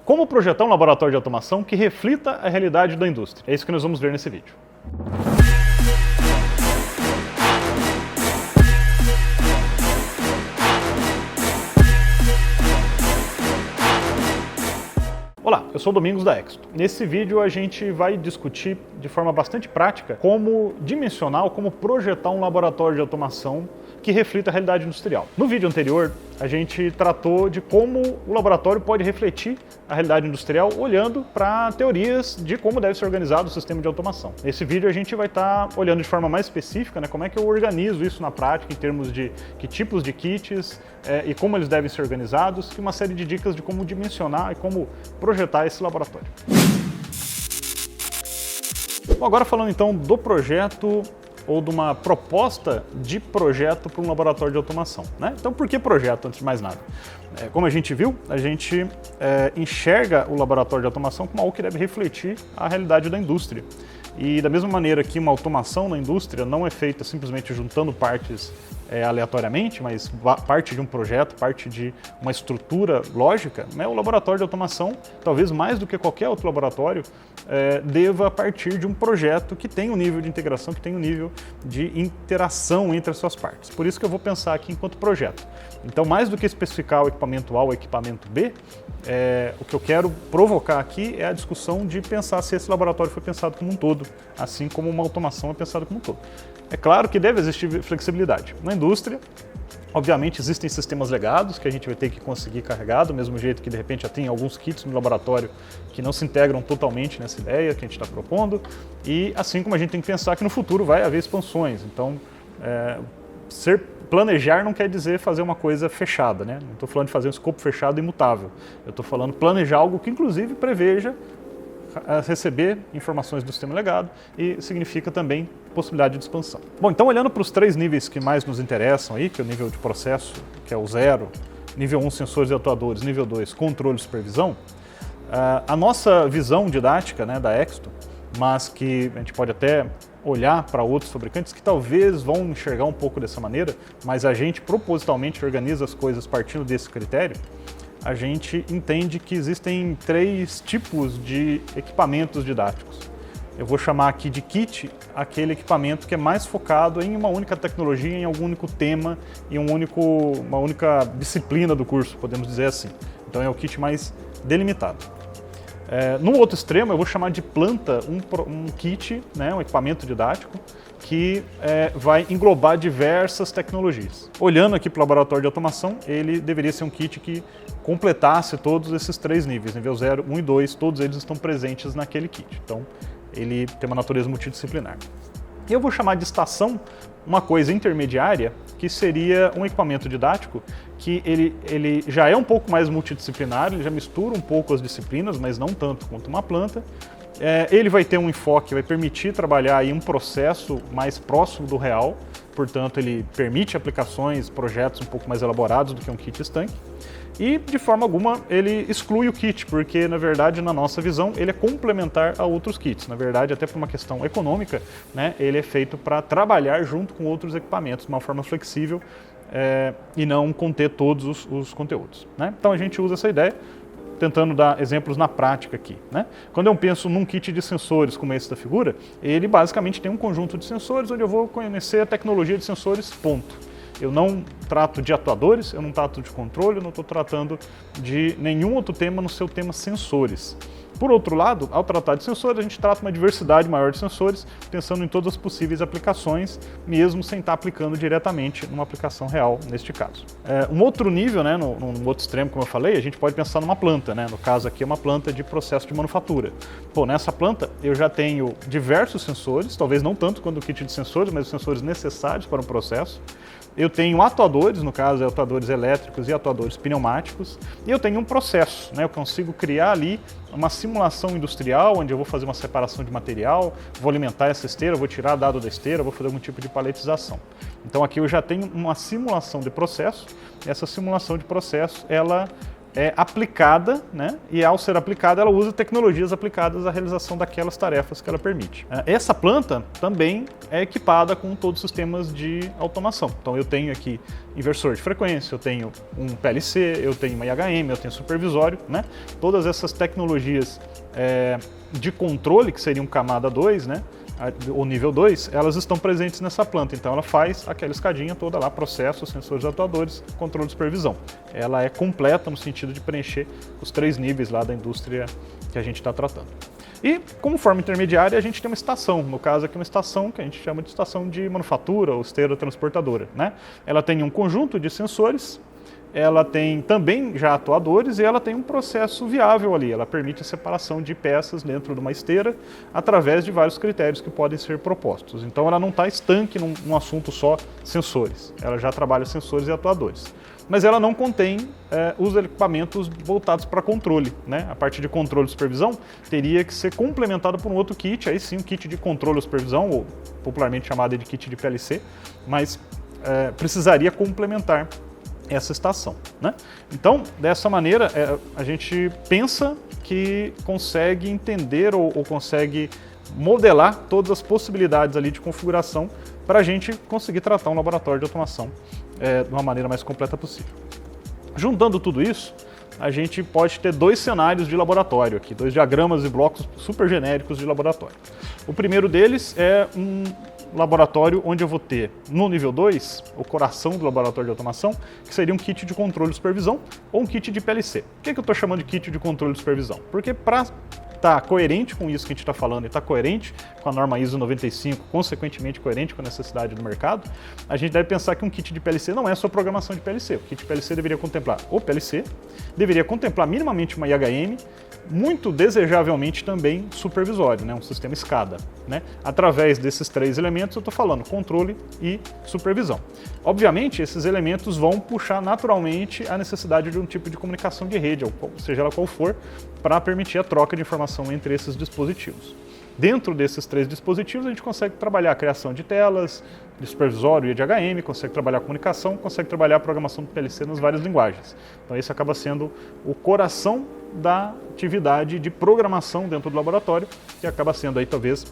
Como projetar um laboratório de automação que reflita a realidade da indústria? É isso que nós vamos ver nesse vídeo. Olá, eu sou o Domingos da Exto. Nesse vídeo a gente vai discutir de forma bastante prática como dimensionar, como projetar um laboratório de automação que reflita a realidade industrial. No vídeo anterior, a gente tratou de como o laboratório pode refletir a realidade industrial olhando para teorias de como deve ser organizado o sistema de automação. Nesse vídeo a gente vai estar olhando de forma mais específica, como é que eu organizo isso na prática em termos de que tipos de kits e como eles devem ser organizados, e uma série de dicas de como dimensionar e como projetar esse laboratório. Bom, agora falando então do projeto ou de uma proposta de projeto para um laboratório de automação, Então, por que projeto, antes de mais nada? Como a gente viu, a gente enxerga o laboratório de automação como algo que deve refletir a realidade da indústria. E da mesma maneira que uma automação na indústria não é feita simplesmente juntando partes aleatoriamente, mas parte de um projeto, parte de uma estrutura lógica, o laboratório de automação, talvez mais do que qualquer outro laboratório, deva partir de um projeto que tem um nível de integração, que tem um nível de interação entre as suas partes. Por isso que eu vou pensar aqui enquanto projeto. Então, mais do que especificar o equipamento A ou o equipamento B, o que eu quero provocar aqui é a discussão de pensar se esse laboratório foi pensado como um todo, assim como uma automação é pensada como um todo. É claro que deve existir flexibilidade. Na indústria, obviamente, existem sistemas legados que a gente vai ter que conseguir carregar, do mesmo jeito que, de repente, já tem alguns kits no laboratório que não se integram totalmente nessa ideia que a gente está propondo, e assim como a gente tem que pensar que no futuro vai haver expansões. Então, planejar não quer dizer fazer uma coisa fechada, Não estou falando de fazer um escopo fechado e imutável. Eu estou falando de planejar algo que, inclusive, preveja receber informações do sistema legado e significa também possibilidade de expansão. Bom, então olhando para os três níveis que mais nos interessam aí, que é o nível de processo, que é o 0, nível 1, sensores e atuadores, nível 2, controle e supervisão, a nossa visão didática da Exto, mas que a gente pode até olhar para outros fabricantes que talvez vão enxergar um pouco dessa maneira, mas a gente propositalmente organiza as coisas partindo desse critério. A gente entende que existem três tipos de equipamentos didáticos. Eu vou chamar aqui de kit aquele equipamento que é mais focado em uma única tecnologia, em algum único tema, em uma única disciplina do curso, podemos dizer assim. Então é o kit mais delimitado. No outro extremo eu vou chamar de planta um kit, um equipamento didático, que vai englobar diversas tecnologias. Olhando aqui para o laboratório de automação, ele deveria ser um kit que completasse todos esses três níveis, nível 0, 1 e 2, todos eles estão presentes naquele kit. Então, ele tem uma natureza multidisciplinar. E eu vou chamar de estação uma coisa intermediária, que seria um equipamento didático que ele já é um pouco mais multidisciplinar, ele já mistura um pouco as disciplinas, mas não tanto quanto uma planta. Ele vai ter um enfoque, vai permitir trabalhar aí um processo mais próximo do real, portanto ele permite aplicações, projetos um pouco mais elaborados do que um kit estanque. E, de forma alguma, ele exclui o kit, porque, na verdade, na nossa visão, ele é complementar a outros kits. Na verdade, até por uma questão econômica, ele é feito para trabalhar junto com outros equipamentos de uma forma flexível e não conter todos os conteúdos. Então, a gente usa essa ideia, tentando dar exemplos na prática aqui. Quando eu penso num kit de sensores como esse da figura, ele basicamente tem um conjunto de sensores onde eu vou conhecer a tecnologia de sensores, ponto. Eu não trato de atuadores, eu não trato de controle, eu não estou tratando de nenhum outro tema no seu tema sensores. Por outro lado, ao tratar de sensores, a gente trata uma diversidade maior de sensores, pensando em todas as possíveis aplicações, mesmo sem estar aplicando diretamente numa aplicação real, neste caso. Um outro nível, no outro extremo, como eu falei, a gente pode pensar numa planta, No caso aqui é uma planta de processo de manufatura. Nessa planta eu já tenho diversos sensores, talvez não tanto quanto o kit de sensores, mas os sensores necessários para um processo. Eu tenho atuadores, no caso, atuadores elétricos e atuadores pneumáticos, e eu tenho um processo, Eu consigo criar ali uma simulação industrial, onde eu vou fazer uma separação de material, vou alimentar essa esteira, vou tirar dado da esteira, vou fazer algum tipo de paletização. Então aqui eu já tenho uma simulação de processo, e essa simulação de processo, ela é aplicada, né? E ao ser aplicada, ela usa tecnologias aplicadas à realização daquelas tarefas que ela permite. Essa planta também é equipada com todos os sistemas de automação. Então eu tenho aqui inversor de frequência, eu tenho um PLC, eu tenho uma IHM, eu tenho supervisório, né? Todas essas tecnologias de controle, que seriam camada 2, né? O nível 2, elas estão presentes nessa planta, então ela faz aquela escadinha toda lá, processos, sensores atuadores, controle de supervisão. Ela é completa no sentido de preencher os 3 níveis lá da indústria que a gente está tratando. E, como forma intermediária, a gente tem uma estação, no caso aqui uma estação que a gente chama de estação de manufatura ou esteira transportadora, né? Ela tem um conjunto de sensores, ela tem também já atuadores e ela tem um processo viável ali. Ela permite a separação de peças dentro de uma esteira através de vários critérios que podem ser propostos. Então ela não está estanque num assunto só sensores. Ela já trabalha sensores e atuadores. Mas ela não contém os equipamentos voltados para controle, né? A parte de controle e supervisão teria que ser complementada por um outro kit, aí sim um kit de controle e supervisão, ou popularmente chamado de kit de PLC, mas precisaria complementar essa estação, né? Então, dessa maneira, a gente pensa que consegue entender ou consegue modelar todas as possibilidades ali de configuração para a gente conseguir tratar um laboratório de automação de uma maneira mais completa possível. Juntando tudo isso, a gente pode ter 2 cenários de laboratório aqui, 2 diagramas e blocos super genéricos de laboratório. O primeiro deles é um laboratório onde eu vou ter, no nível 2, o coração do laboratório de automação, que seria um kit de controle e supervisão ou um kit de PLC. Por que eu estou chamando de kit de controle e supervisão? Porque para estar coerente com isso que a gente está falando e estar coerente com a norma ISO 95, consequentemente coerente com a necessidade do mercado, a gente deve pensar que um kit de PLC não é só programação de PLC. O kit de PLC deveria contemplar o PLC, deveria contemplar minimamente uma IHM, muito desejavelmente também supervisório, né? Um sistema SCADA, né? Através desses 3 elementos eu estou falando controle e supervisão. Obviamente esses elementos vão puxar naturalmente a necessidade de um tipo de comunicação de rede, ou seja ela qual for, para permitir a troca de informação entre esses dispositivos. Dentro desses 3 dispositivos a gente consegue trabalhar a criação de telas, de supervisório e de HM, consegue trabalhar a comunicação, consegue trabalhar a programação do PLC nas várias linguagens. Então esse acaba sendo o coração da atividade de programação dentro do laboratório, que acaba sendo aí talvez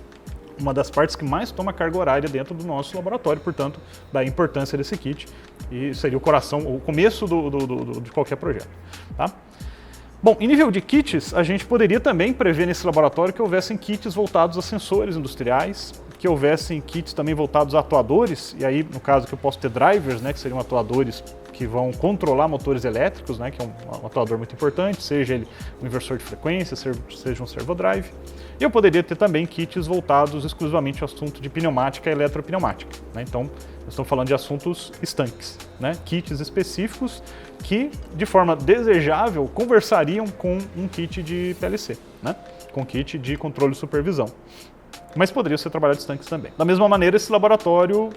uma das partes que mais toma carga horária dentro do nosso laboratório, portanto, da importância desse kit, e seria o coração, o começo de qualquer projeto. Tá? Bom, em nível de kits, a gente poderia também prever nesse laboratório que houvessem kits voltados a sensores industriais, que houvessem kits também voltados a atuadores, e aí no caso que eu posso ter drivers, né, que seriam atuadores que vão controlar motores elétricos, né, que é um atuador muito importante, seja ele um inversor de frequência, seja um servodrive. E eu poderia ter também kits voltados exclusivamente ao assunto de pneumática e eletropneumática, né? Então, nós estamos falando de assuntos estanques, né? Kits específicos que, de forma desejável, conversariam com um kit de PLC, né? Com kit de controle e supervisão. Mas poderia ser trabalhado estanques também. Da mesma maneira, esse laboratório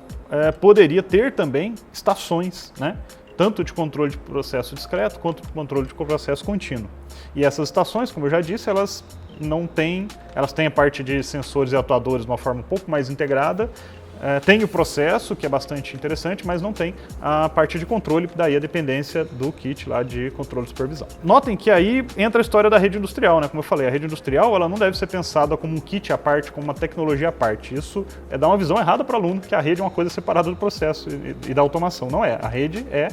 poderia ter também estações, né? Tanto de controle de processo discreto quanto de controle de processo contínuo. E essas estações, como eu já disse, elas têm a parte de sensores e atuadores de uma forma um pouco mais integrada, tem o processo, que é bastante interessante, mas não tem a parte de controle, daí a dependência do kit lá de controle e supervisão. Notem que aí entra a história da rede industrial, né? Como eu falei, a rede industrial ela não deve ser pensada como um kit à parte, como uma tecnologia à parte. Isso é dar uma visão errada para o aluno, que a rede é uma coisa separada do processo e da automação. Não é. A rede é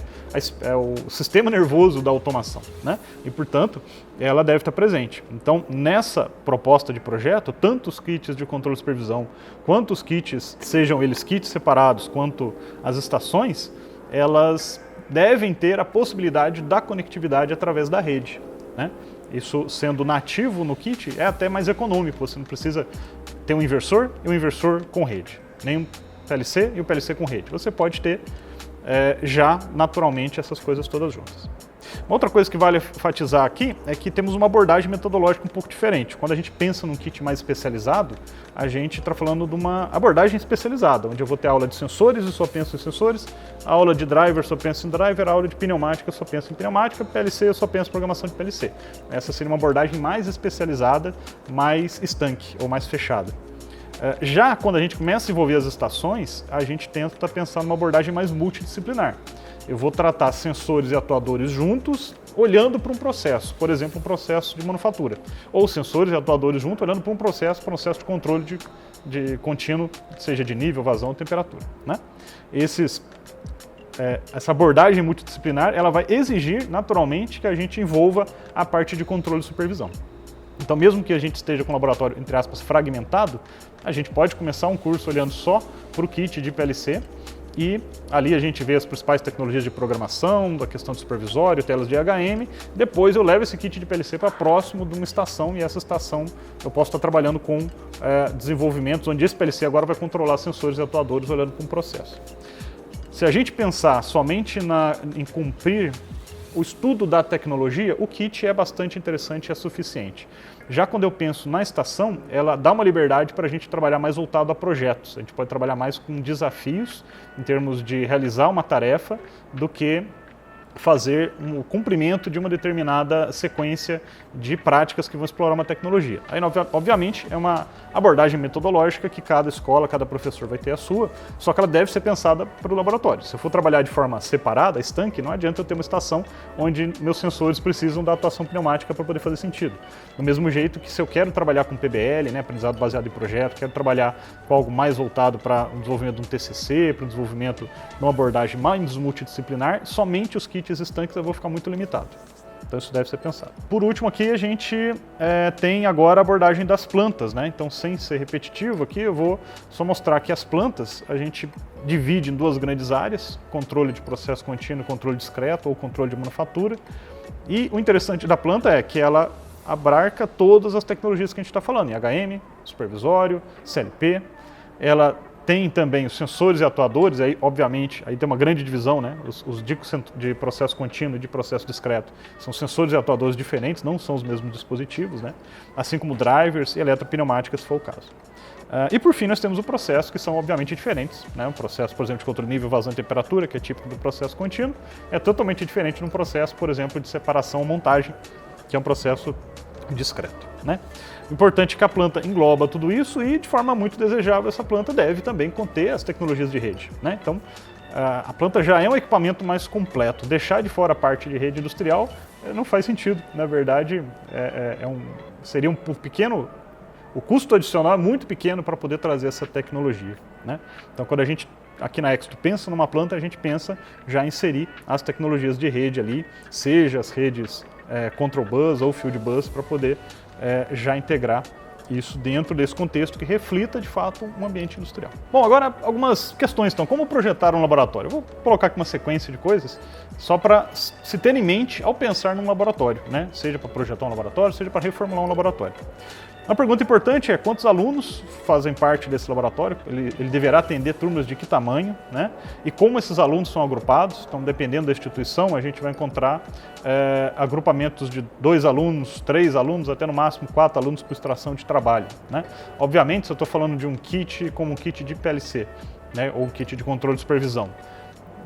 o sistema nervoso da automação, né? E, portanto, ela deve estar presente. Então, nessa proposta de projeto, tanto os kits de controle e supervisão, quanto os kits, sejam eles kits separados, quanto as estações, elas devem ter a possibilidade da conectividade através da rede, né? Isso sendo nativo no kit é até mais econômico, você não precisa ter um inversor e um inversor com rede, nem um PLC e um PLC com rede. Você pode ter já naturalmente essas coisas todas juntas. Uma outra coisa que vale enfatizar aqui é que temos uma abordagem metodológica um pouco diferente. Quando a gente pensa num kit mais especializado, a gente está falando de uma abordagem especializada, onde eu vou ter aula de sensores e só penso em sensores, a aula de driver só penso em driver, a aula de pneumática só penso em pneumática, PLC eu só penso em programação de PLC. Essa seria uma abordagem mais especializada, mais estanque ou mais fechada. Já quando a gente começa a desenvolver as estações, a gente tenta pensar numa abordagem mais multidisciplinar. Eu vou tratar sensores e atuadores juntos, olhando para um processo, por exemplo, um processo de manufatura. Ou sensores e atuadores juntos, olhando para um processo de controle de contínuo, seja de nível, vazão ou temperatura, né? Essa abordagem multidisciplinar, ela vai exigir, naturalmente, que a gente envolva a parte de controle e supervisão. Então, mesmo que a gente esteja com o laboratório, entre aspas, fragmentado, a gente pode começar um curso olhando só para o kit de PLC e ali a gente vê as principais tecnologias de programação, da questão de supervisório, telas de HM. Depois eu levo esse kit de PLC para próximo de uma estação e essa estação eu posso estar trabalhando com desenvolvimentos onde esse PLC agora vai controlar sensores e atuadores olhando para um processo. Se a gente pensar somente em cumprir o estudo da tecnologia, o kit é bastante interessante e é suficiente. Já quando eu penso na estação, ela dá uma liberdade para a gente trabalhar mais voltado a projetos. A gente pode trabalhar mais com desafios em termos de realizar uma tarefa do que fazer o cumprimento de uma determinada sequência de práticas que vão explorar uma tecnologia. Aí, obviamente, é uma abordagem metodológica que cada escola, cada professor vai ter a sua, só que ela deve ser pensada para o laboratório. Se eu for trabalhar de forma separada, estanque, não adianta eu ter uma estação onde meus sensores precisam da atuação pneumática para poder fazer sentido. Do mesmo jeito que se eu quero trabalhar com PBL, né, aprendizado baseado em projeto, quero trabalhar com algo mais voltado para o desenvolvimento de um TCC, para o desenvolvimento de uma abordagem mais multidisciplinar, somente os kits estanques eu vou ficar muito limitado. Então isso deve ser pensado. Por último aqui a gente tem agora a abordagem das plantas, né? Então, sem ser repetitivo aqui, eu vou só mostrar que as plantas a gente divide em duas grandes áreas: controle de processo contínuo, controle discreto ou controle de manufatura. E o interessante da planta é que ela abarca todas as tecnologias que a gente está falando, em HM, supervisório, CLP. Ela tem também os sensores e atuadores, aí obviamente aí tem uma grande divisão, né? Os DICs de processo contínuo e de processo discreto são sensores e atuadores diferentes, não são os mesmos dispositivos, né? Assim como drivers e eletropneumáticas, se for o caso. E por fim nós temos o processo, que são obviamente diferentes, né? Um processo, por exemplo, de controle de nível, vazão e temperatura, que é típico do processo contínuo, é totalmente diferente de um processo, por exemplo, de separação ou montagem, que é um processo discreto, né? Importante é que a planta engloba tudo isso e, de forma muito desejável, essa planta deve também conter as tecnologias de rede, né? Então, a planta já é um equipamento mais completo. Deixar de fora a parte de rede industrial não faz sentido. Na verdade, seria um pequeno... O custo adicional é muito pequeno para poder trazer essa tecnologia, né? Então, quando a gente, aqui na Exto, pensa numa planta, a gente pensa já em inserir as tecnologias de rede ali, seja as redes Control Bus ou Field Bus, para poder já integrar isso dentro desse contexto que reflita, de fato, um ambiente industrial. Bom, agora algumas questões, então. Como projetar um laboratório? Eu vou colocar aqui uma sequência de coisas só para se ter em mente ao pensar num laboratório, né? Seja para projetar um laboratório, seja para reformular um laboratório. Uma pergunta importante é quantos alunos fazem parte desse laboratório, ele deverá atender turmas de que tamanho, né? E como esses alunos são agrupados. Então, dependendo da instituição, a gente vai encontrar agrupamentos de 2 alunos, 3 alunos, até no máximo 4 alunos por extração de trabalho, né? Obviamente, se eu estou falando de um kit como um kit de PLC, né? Ou um kit de controle de supervisão,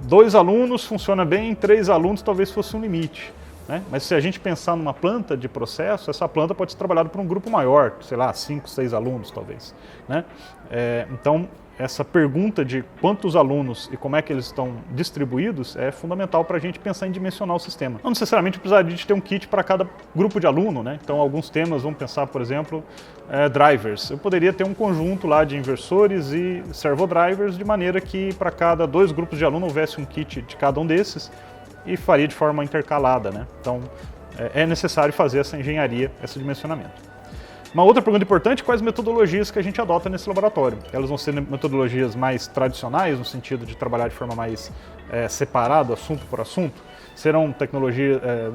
2 alunos funciona bem, 3 alunos talvez fosse um limite, né? Mas se a gente pensar numa planta de processo, essa planta pode ser trabalhada por um grupo maior, sei lá, 5, 6 alunos talvez, né? Então, essa pergunta de quantos alunos e como é que eles estão distribuídos é fundamental para a gente pensar em dimensionar o sistema. Não necessariamente precisaria de ter um kit para cada grupo de aluno, né? Então, alguns temas, vamos pensar, por exemplo, drivers. Eu poderia ter um conjunto lá de inversores e servodrivers, de maneira que para cada 2 grupos de aluno houvesse um kit de cada um desses, e faria de forma intercalada, né? Então, é necessário fazer essa engenharia, esse dimensionamento. Uma outra pergunta importante: quais metodologias que a gente adota nesse laboratório? Elas vão ser metodologias mais tradicionais, no sentido de trabalhar de forma mais separada, assunto por assunto? Serão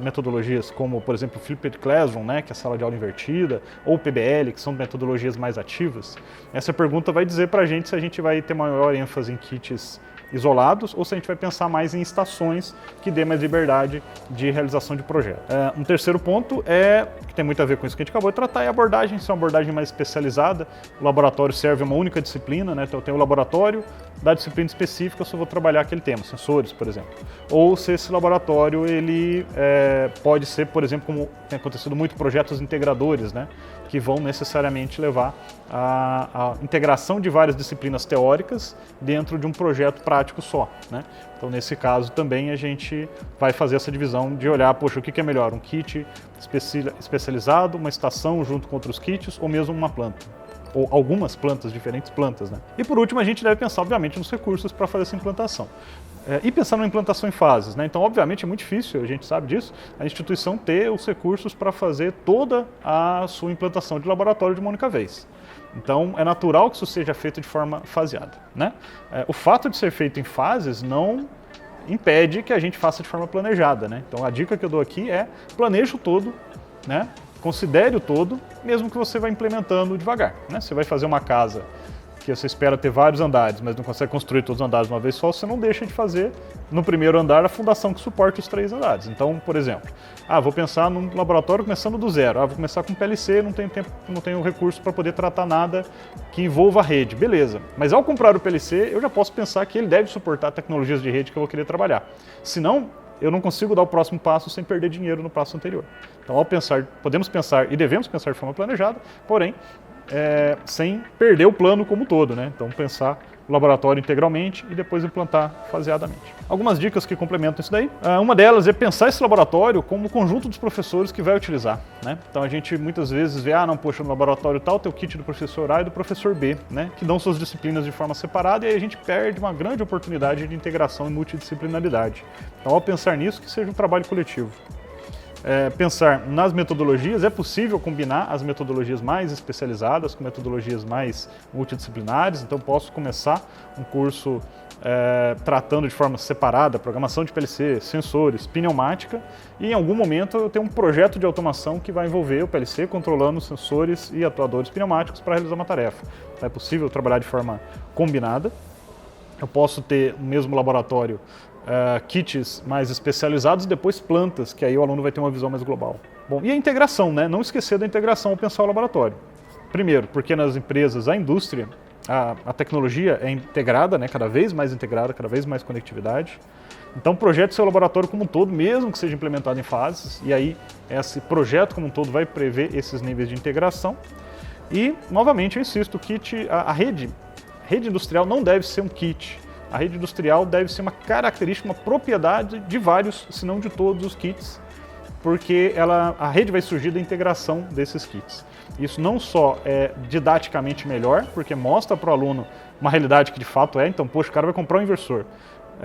metodologias como, por exemplo, Flipped Classroom, né, que é a sala de aula invertida, ou PBL, que são metodologias mais ativas? Essa pergunta vai dizer para a gente se a gente vai ter maior ênfase em kits isolados ou se a gente vai pensar mais em estações que dê mais liberdade de realização de projeto. Um terceiro ponto que tem muito a ver com isso que a gente acabou de tratar, é a abordagem. Se é uma abordagem mais especializada, o laboratório serve uma única disciplina, né? Então eu tenho o laboratório da disciplina específica, eu só vou trabalhar aquele tema, sensores, por exemplo. Ou se esse laboratório ele pode ser, por exemplo, como tem acontecido muito, projetos integradores, né? Que vão necessariamente levar à integração de várias disciplinas teóricas dentro de um projeto prático só, né? Então, nesse caso, também a gente vai fazer essa divisão de olhar, poxa, o que é melhor, um kit especializado, uma estação junto com outros kits, ou mesmo uma planta, ou algumas plantas, diferentes plantas, né? E por último, a gente deve pensar, obviamente, nos recursos para fazer essa implantação. E pensar numa implantação em fases, né? Então, obviamente, é muito difícil, a gente sabe disso, a instituição ter os recursos para fazer toda a sua implantação de laboratório de uma única vez. Então, é natural que isso seja feito de forma faseada, né? O fato de ser feito em fases não impede que a gente faça de forma planejada, né? Então, a dica que eu dou aqui é planeje o todo, né? Considere o todo, mesmo que você vá implementando devagar, né? Você vai fazer uma casa que você espera ter vários andares, mas não consegue construir todos os andares de uma vez só, você não deixa de fazer no primeiro andar a fundação que suporte os 3 andares. Então, por exemplo, vou pensar num laboratório começando do zero, vou começar com PLC, não tenho recurso para poder tratar nada que envolva a rede, beleza. Mas ao comprar o PLC, eu já posso pensar que ele deve suportar tecnologias de rede que eu vou querer trabalhar. Senão, eu não consigo dar o próximo passo sem perder dinheiro no passo anterior. Então, podemos pensar e devemos pensar de forma planejada, porém, sem perder o plano como um todo, né? Então pensar o laboratório integralmente e depois implantar faseadamente. Algumas dicas que complementam isso daí. Uma delas é pensar esse laboratório como o conjunto dos professores que vai utilizar, né? Então a gente muitas vezes vê, poxa, no laboratório tal tem o kit do professor A e do professor B, né? Que dão suas disciplinas de forma separada e aí a gente perde uma grande oportunidade de integração e multidisciplinaridade. Então ao pensar nisso, que seja um trabalho coletivo. Pensar nas metodologias, é possível combinar as metodologias mais especializadas com metodologias mais multidisciplinares, então posso começar um curso tratando de forma separada programação de PLC, sensores, pneumática, e em algum momento eu tenho um projeto de automação que vai envolver o PLC controlando os sensores e atuadores pneumáticos para realizar uma tarefa. Então, é possível trabalhar de forma combinada. Eu posso ter o mesmo laboratório kits mais especializados e depois plantas, que aí o aluno vai ter uma visão mais global. Bom, e a integração, né? Não esquecer da integração ao pensar o laboratório. Primeiro, porque nas empresas, a indústria, a tecnologia é integrada, né? Cada vez mais integrada, cada vez mais conectividade. Então, projete seu laboratório como um todo, mesmo que seja implementado em fases, e aí esse projeto como um todo vai prever esses níveis de integração. E, novamente, eu insisto, a rede industrial não deve ser um kit. A rede industrial deve ser uma característica, uma propriedade de vários, se não de todos os kits, porque a rede vai surgir da integração desses kits. Isso não só é didaticamente melhor, porque mostra para o aluno uma realidade que de fato é, então, poxa, o cara vai comprar um inversor.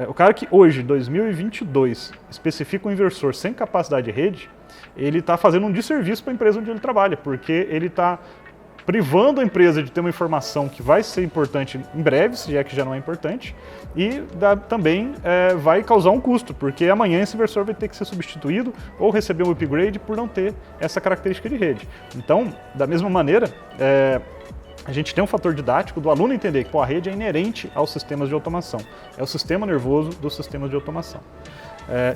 O cara que hoje, 2022, especifica um inversor sem capacidade de rede, ele está fazendo um desserviço para a empresa onde ele trabalha, porque ele está privando a empresa de ter uma informação que vai ser importante em breve, se é que já não é importante, e também vai causar um custo, porque amanhã esse inversor vai ter que ser substituído ou receber um upgrade por não ter essa característica de rede. Então, da mesma maneira, a gente tem um fator didático do aluno entender que a rede é inerente aos sistemas de automação, é o sistema nervoso dos sistemas de automação.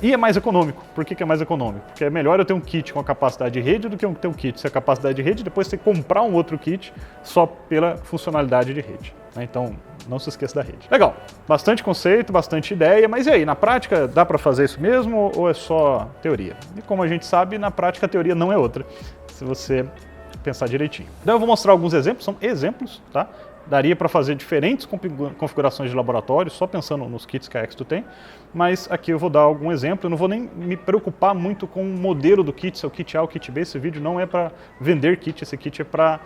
E é mais econômico. Por que é mais econômico? Porque é melhor eu ter um kit com a capacidade de rede do que eu ter um kit sem a capacidade de rede e depois ter que comprar um outro kit só pela funcionalidade de rede. Então, não se esqueça da rede. Legal, bastante conceito, bastante ideia, mas e aí, na prática dá para fazer isso mesmo ou é só teoria? E como a gente sabe, na prática a teoria não é outra, se você pensar direitinho. Então eu vou mostrar alguns exemplos, são exemplos, tá? Daria para fazer diferentes configurações de laboratório, só pensando nos kits que a Exto tem, mas aqui eu vou dar algum exemplo, eu não vou nem me preocupar muito com o modelo do kit, se é o kit A ou o kit B, esse vídeo não é para vender kit, esse kit é para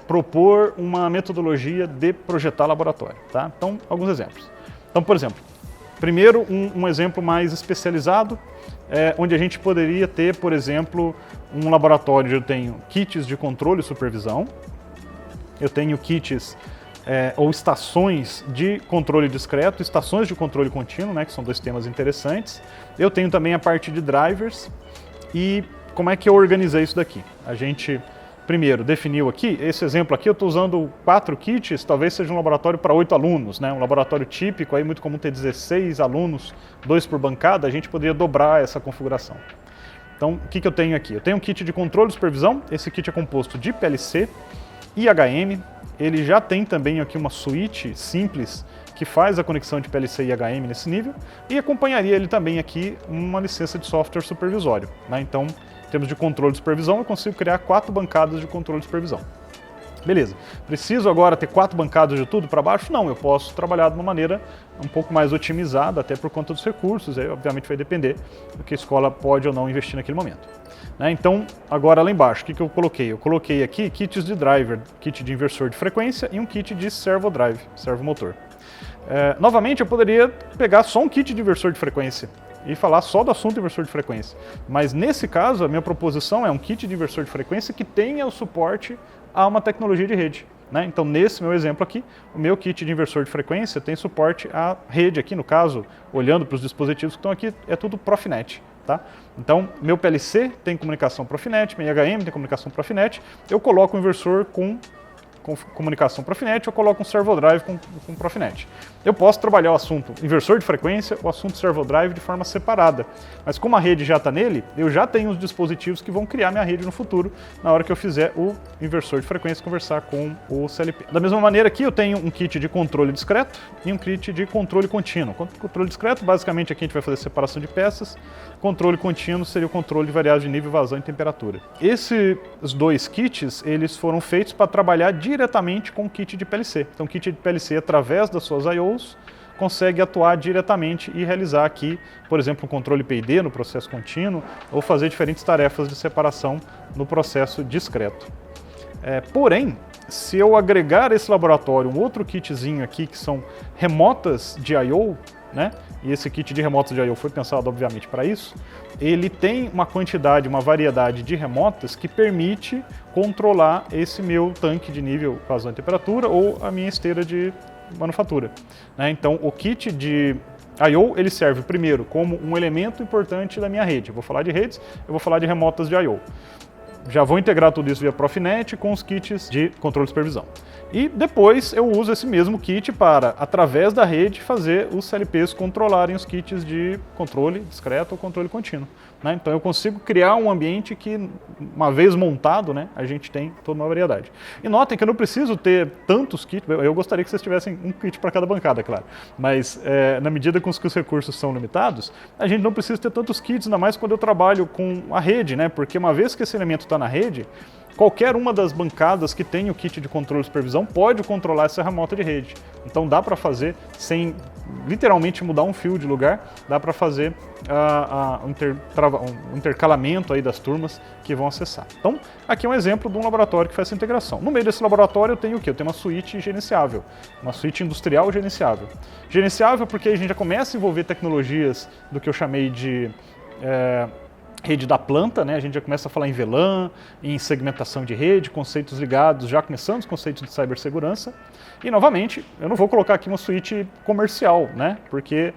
propor uma metodologia de projetar laboratório, tá? Então, alguns exemplos. Então, por exemplo, primeiro um exemplo mais especializado, onde a gente poderia ter, por exemplo, um laboratório onde eu tenho kits de controle e supervisão, eu tenho kits ou estações de controle discreto, estações de controle contínuo, né, que são 2 temas interessantes. Eu tenho também a parte de drivers e como é que eu organizei isso daqui. A gente primeiro, definiu aqui, esse exemplo aqui eu estou usando 4 kits, talvez seja um laboratório para 8 alunos, né? Um laboratório típico, aí muito comum ter 16 alunos, 2 por bancada, a gente poderia dobrar essa configuração. Então, o que eu tenho aqui? Eu tenho um kit de controle de supervisão, esse kit é composto de PLC e HM, ele já tem também aqui uma suíte simples que faz a conexão de PLC e HM nesse nível, e acompanharia ele também aqui uma licença de software supervisório, né? Então, em termos de controle de supervisão, eu consigo criar 4 bancadas de controle de supervisão. Beleza, preciso agora ter 4 bancadas de tudo para baixo? Não, eu posso trabalhar de uma maneira um pouco mais otimizada, até por conta dos recursos, aí obviamente vai depender do que a escola pode ou não investir naquele momento. Né? Então, agora lá embaixo, o que eu coloquei? Eu coloquei aqui kits de driver, kit de inversor de frequência e um kit de servo drive, servo motor. Novamente, eu poderia pegar só um kit de inversor de frequência e falar só do assunto inversor de frequência. Mas nesse caso, a minha proposição é um kit de inversor de frequência que tenha o suporte a uma tecnologia de rede. Né? Então, nesse meu exemplo aqui, o meu kit de inversor de frequência tem suporte à rede aqui, no caso, olhando para os dispositivos que estão aqui, é tudo Profinet. Tá? Então, meu PLC tem comunicação Profinet, meu IHM tem comunicação Profinet, eu coloco o inversor com comunicação Profinet, eu coloco um servo drive com Profinet. Eu posso trabalhar o assunto inversor de frequência, o assunto servo drive de forma separada, mas como a rede já está nele, eu já tenho os dispositivos que vão criar minha rede no futuro, na hora que eu fizer o inversor de frequência conversar com o CLP. Da mesma maneira aqui eu tenho um kit de controle discreto e um kit de controle contínuo. Controle discreto, basicamente aqui a gente vai fazer separação de peças, controle contínuo seria o controle de variáveis de nível, vazão e temperatura. Esses 2 kits, eles foram feitos para trabalhar diretamente com o kit de PLC. Então o kit de PLC, através das suas I/Os, consegue atuar diretamente e realizar aqui, por exemplo, um controle PID no processo contínuo ou fazer diferentes tarefas de separação no processo discreto. Porém, se eu agregar esse laboratório um outro kitzinho aqui, que são remotas de I/O, né? E esse kit de remotas de I/O foi pensado, obviamente, para isso, ele tem uma quantidade, uma variedade de remotas que permite controlar esse meu tanque de nível, vazão e temperatura ou a minha esteira de manufatura. Né? Então, o kit de I/O ele serve primeiro como um elemento importante da minha rede. Eu vou falar de redes, eu vou falar de remotas de I/O. Já vou integrar tudo isso via Profinet com os kits de controle de supervisão. E depois eu uso esse mesmo kit para, através da rede, fazer os CLPs controlarem os kits de controle discreto ou controle contínuo. Né? Então eu consigo criar um ambiente que, uma vez montado, né, a gente tem toda uma variedade. E notem que eu não preciso ter tantos kits, eu gostaria que vocês tivessem um kit para cada bancada, claro. Mas na medida com que os recursos são limitados, a gente não precisa ter tantos kits, ainda mais quando eu trabalho com a rede, né? Porque uma vez que esse elemento está na rede, qualquer uma das bancadas que tem o kit de controle de supervisão pode controlar essa remota de rede. Então dá para fazer, sem literalmente mudar um fio de lugar, dá para fazer um intercalamento aí das turmas que vão acessar. Então aqui é um exemplo de um laboratório que faz essa integração. No meio desse laboratório eu tenho o quê? Eu tenho uma suíte gerenciável, uma suíte industrial gerenciável. Gerenciável porque a gente já começa a envolver tecnologias do que eu chamei de rede da planta, né? A gente já começa a falar em VLAN, em segmentação de rede, conceitos ligados, já começando os conceitos de cibersegurança. E, novamente, eu não vou colocar aqui uma suíte comercial, né? Porque,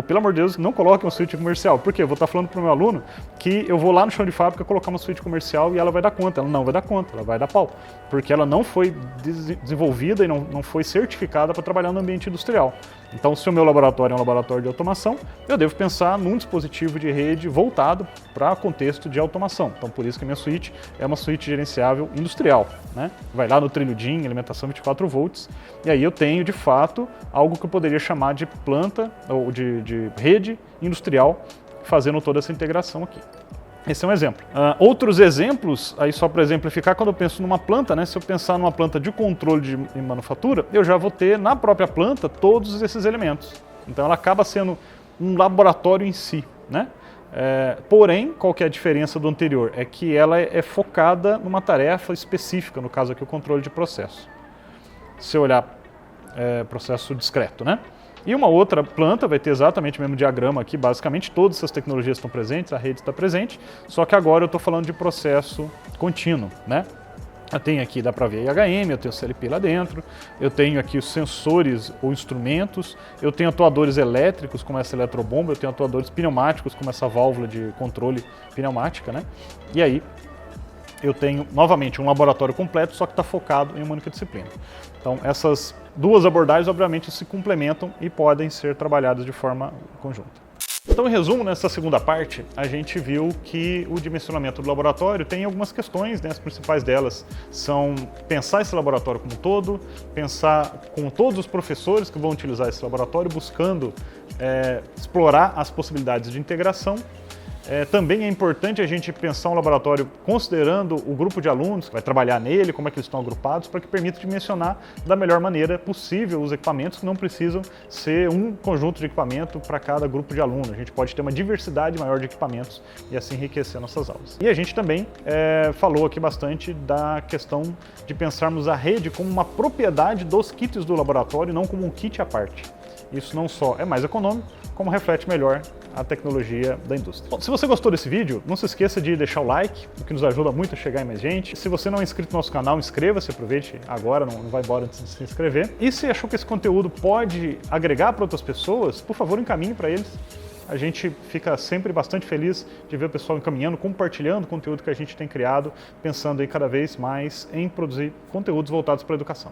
pelo amor de Deus, não coloque uma suíte comercial. Por quê? Eu vou estar falando para o meu aluno que eu vou lá no chão de fábrica colocar uma suíte comercial e ela vai dar conta. Ela não vai dar conta, ela vai dar pau. Porque ela não foi desenvolvida e não foi certificada para trabalhar no ambiente industrial. Então, se o meu laboratório é um laboratório de automação, eu devo pensar num dispositivo de rede voltado para contexto de automação. Então, por isso que a minha suíte é uma suíte gerenciável industrial. Né? Vai lá no trilho DIN, alimentação 24 volts, e aí eu tenho, de fato, algo que eu poderia chamar de planta ou de rede industrial, fazendo toda essa integração aqui. Esse é um exemplo. Outros exemplos, aí só para exemplificar, quando eu penso numa planta, né, se eu pensar numa planta de controle de manufatura, eu já vou ter na própria planta todos esses elementos. Então ela acaba sendo um laboratório em si. Né? Porém, qual que é a diferença do anterior? É que ela é focada numa tarefa específica, no caso aqui o controle de processo. Se eu olhar processo discreto, né? E uma outra planta vai ter exatamente o mesmo diagrama aqui, basicamente todas essas tecnologias estão presentes, a rede está presente, só que agora eu estou falando de processo contínuo, né? Eu tenho aqui, dá para ver IHM, eu tenho CLP lá dentro, eu tenho aqui os sensores ou instrumentos, eu tenho atuadores elétricos como essa eletrobomba, eu tenho atuadores pneumáticos como essa válvula de controle pneumática, né? E aí eu tenho, novamente, um laboratório completo, só que está focado em uma única disciplina. Então, essas duas abordagens, obviamente, se complementam e podem ser trabalhadas de forma conjunta. Então, em resumo, nessa segunda parte, a gente viu que o dimensionamento do laboratório tem algumas questões, né? As principais delas são pensar esse laboratório como um todo, pensar com todos os professores que vão utilizar esse laboratório, buscando explorar as possibilidades de integração. Também é importante a gente pensar um laboratório considerando o grupo de alunos que vai trabalhar nele, como é que eles estão agrupados, para que permita dimensionar da melhor maneira possível os equipamentos, que não precisam ser um conjunto de equipamento para cada grupo de alunos. A gente pode ter uma diversidade maior de equipamentos e assim enriquecer nossas aulas. E a gente também falou aqui bastante da questão de pensarmos a rede como uma propriedade dos kits do laboratório, não como um kit à parte. Isso não só é mais econômico, como reflete melhor a tecnologia da indústria. Bom, se você gostou desse vídeo, não se esqueça de deixar o like, o que nos ajuda muito a chegar em mais gente. Se você não é inscrito no nosso canal, inscreva-se, aproveite agora, não vai embora antes de se inscrever. E se achou que esse conteúdo pode agregar para outras pessoas, por favor, encaminhe para eles. A gente fica sempre bastante feliz de ver o pessoal encaminhando, compartilhando o conteúdo que a gente tem criado, pensando aí cada vez mais em produzir conteúdos voltados para a educação.